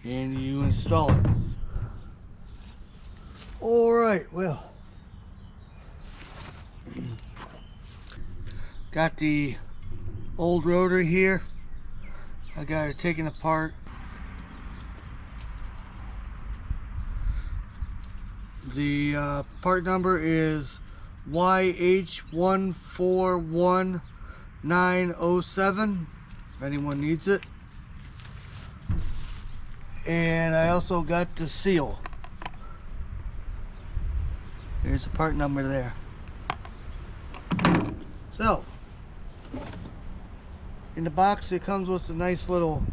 and you install it. Alright, well, got the old rotor here. I got it taken apart. The part number is YH141907 if anyone needs it. And I also got the seal. There's the part number there. So, in the box it comes with a nice little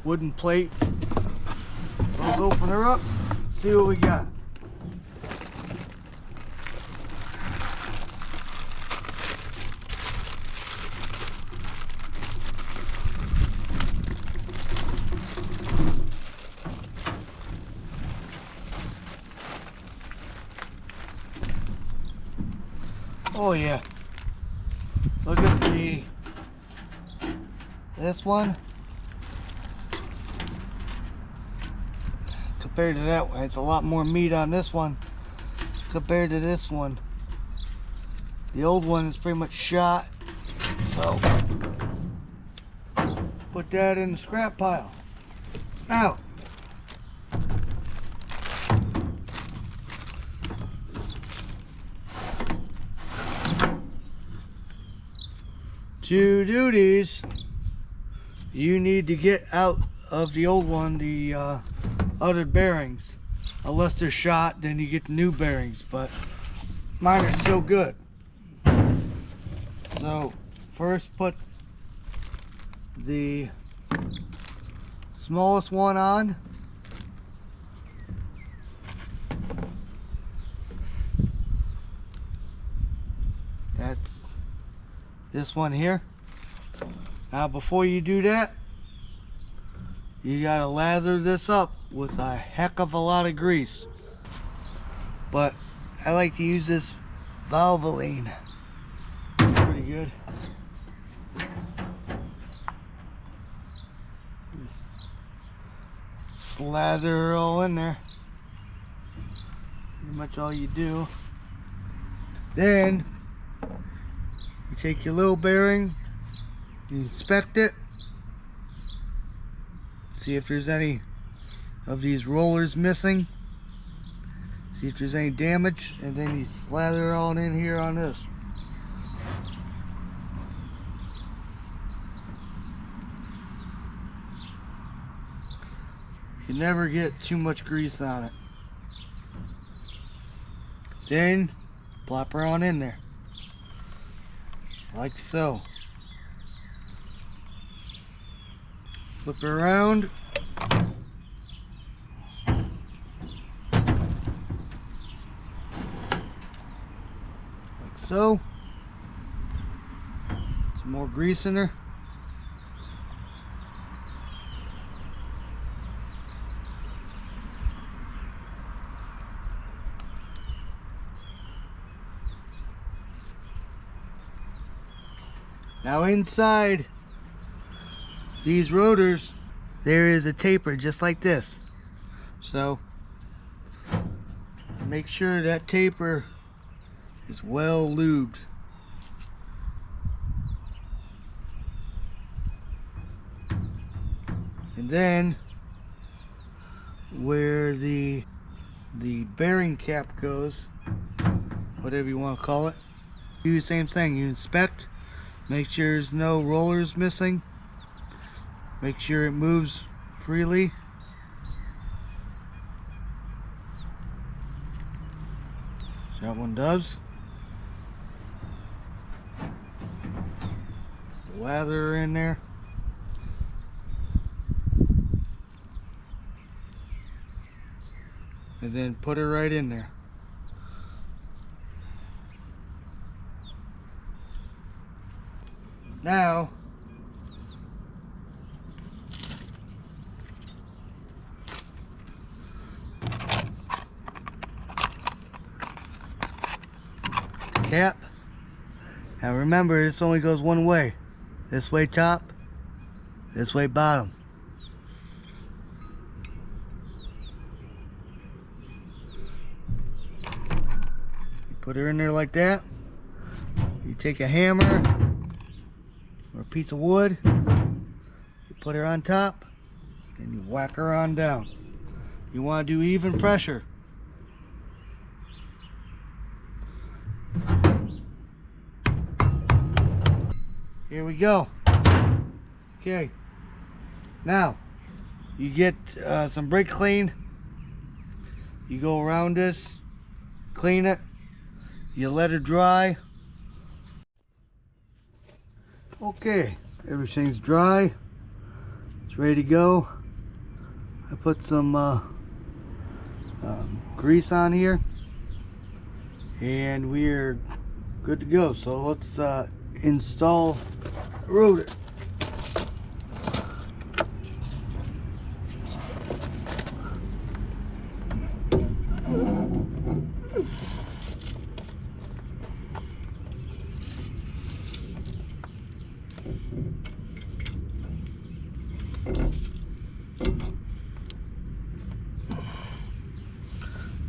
wooden plate. Let's open her up, see what we got. Oh yeah, look at this one compared to that one. It's a lot more meat on this one compared to this one. The old one is pretty much shot, so put that in the scrap pile. Now, two duties you need to get out of the old one, the outer bearings. Unless they're shot, then you get the new bearings, but mine are still good. So first put the smallest one on. That's this one here. Now before you do that, you gotta lather this up with a heck of a lot of grease. But I like to use this Valvoline. Pretty good. Just slather it all in there. Pretty much all you do. Then you take your little bearing, you inspect it, see if there's any of these rollers missing, see if there's any damage, and then you slather it all in here on this. You never get too much grease on it. Then plop her on in there, like so. Flip her around. Like so. Some more grease in her. Now inside these rotors there is a taper just like this, so make sure that taper is well lubed. And then where the bearing cap goes, whatever you want to call it, do the same thing. You inspect, make sure there's no rollers missing, make sure it moves freely. That one does. Slather her in there. And then put her right in there. Now, cap. Now remember, this only goes one way. This way top, This way bottom. You put her in there like that. You take a hammer or a piece of wood, you put her on top, and you whack her on down. You want to do even pressure. Here we go. Okay. Now, you get some brake clean. You go around this, clean it. You let it dry. Okay, everything's dry. It's ready to go. I put some grease on here, and we're good to go. So let's install the rotor.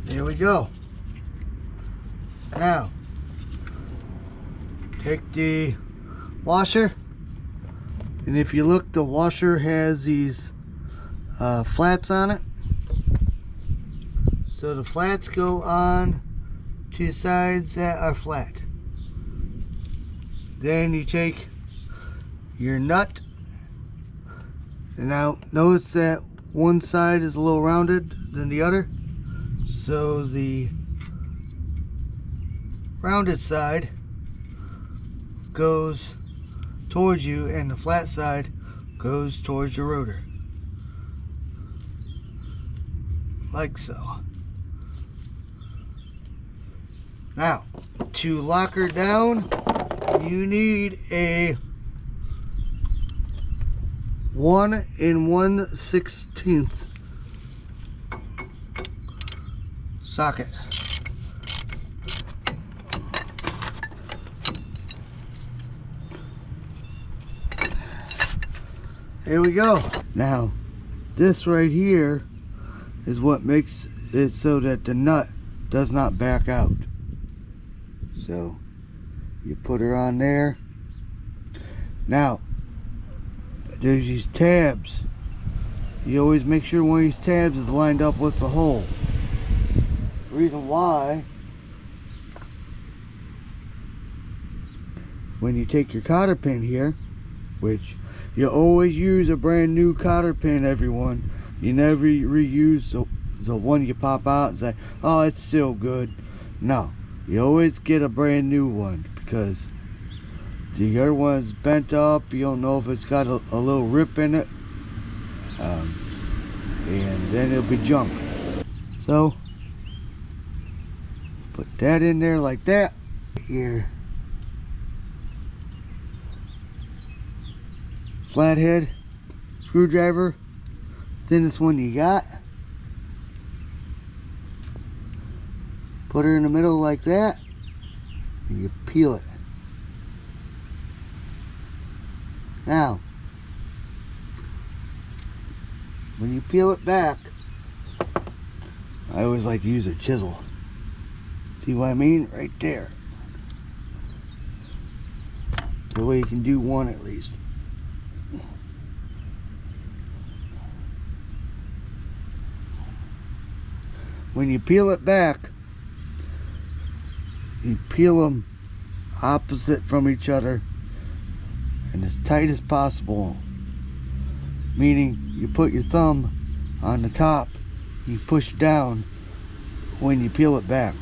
There we go. Now, take the washer, and if you look, the washer has these flats on it. So the flats go on to the sides that are flat. Then you take your nut, and now notice that one side is a little rounded than the other. So the rounded side goes towards you and the flat side goes towards your rotor. Like so. Now, to lock her down, you need a 1 1/16 socket. Here we go. Now, this right here is what makes it so that the nut does not back out. So, you put her on there. Now, there's these tabs. You always make sure one of these tabs is lined up with the hole. The reason why, when you take your cotter pin here, which you always use a brand new cotter pin, everyone. You never reuse the one you pop out and say, oh, it's still good. No, you always get a brand new one, because the other one's bent up. You don't know if it's got a little rip in it, and then it'll be junk. So put that in there like that. Your flathead screwdriver, thinnest one you got. Put her in the middle like that, and you peel it. Now, when you peel it back, I always like to use a chisel. See what I mean? Right there. That way you can do one at least. When you peel it back, you peel them opposite from each other and as tight as possible. Meaning you put your thumb on the top, you push down when you peel it back.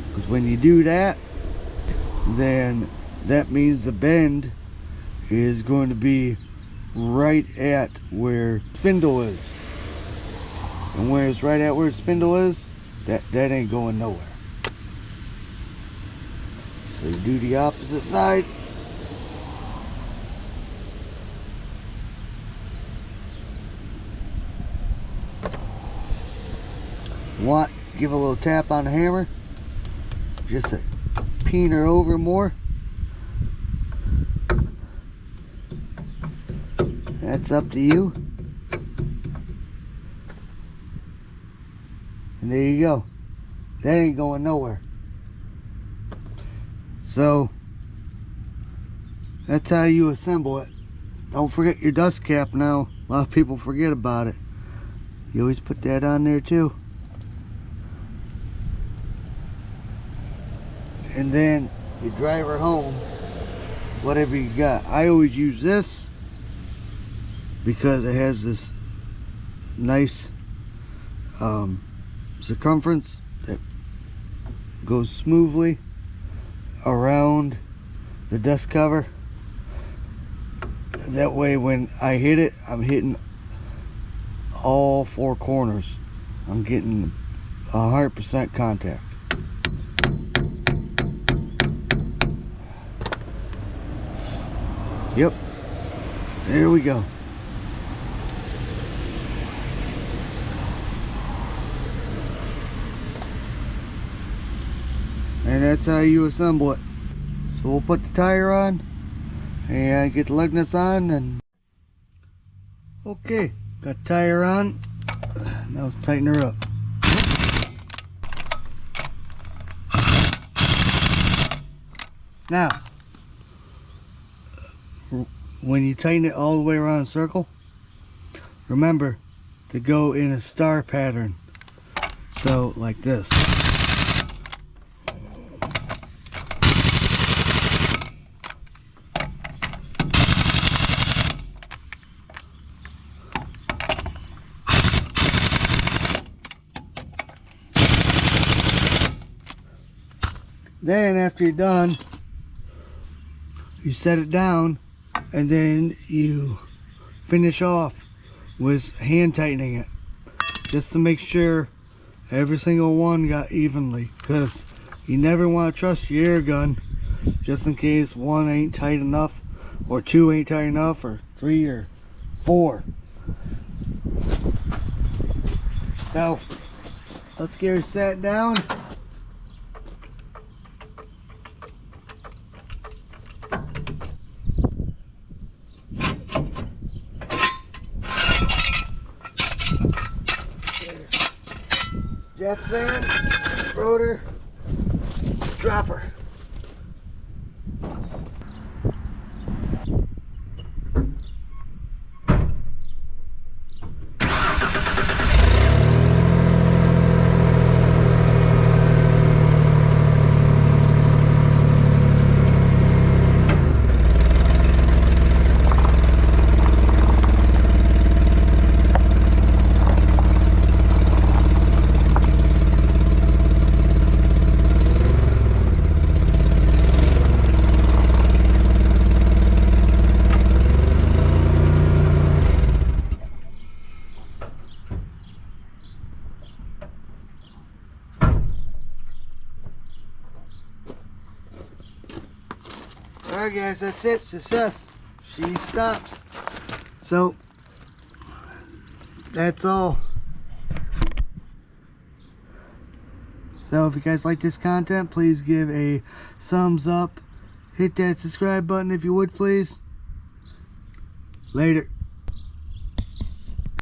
Because when you do that, then that means the bend is going to be right at where spindle is. And where it's right at where the spindle is, that ain't going nowhere. So you do the opposite side. Give a little tap on the hammer, just to peen her over more. That's up to you. And there you go. That ain't going nowhere. So that's how you assemble it. Don't forget your dust cap now. A lot of people forget about it. You always put that on there too. And then you drive her home, whatever you got. I always use this because it has this nice circumference that goes smoothly around the dust cover. That way when I hit it, I'm hitting all four corners. I'm getting 100% contact. Yep, there we go. And that's how you assemble it. So we'll put the tire on and get the lug nuts on, and okay, got the tire on. Now let's tighten her up. Now when you tighten it all the way around a circle, remember to go in a star pattern. So like this. Then after you're done, you set it down, and then you finish off with hand tightening it, just to make sure every single one got evenly, because you never want to trust your air gun just in case one ain't tight enough, or two ain't tight enough, or three or four. So let's get her set down. Jack stand, rotor, dropper. Alright guys, that's it. Success. She stops. So that's all. So if you guys like this content, please give a thumbs up. Hit that subscribe button if you would, please. Later.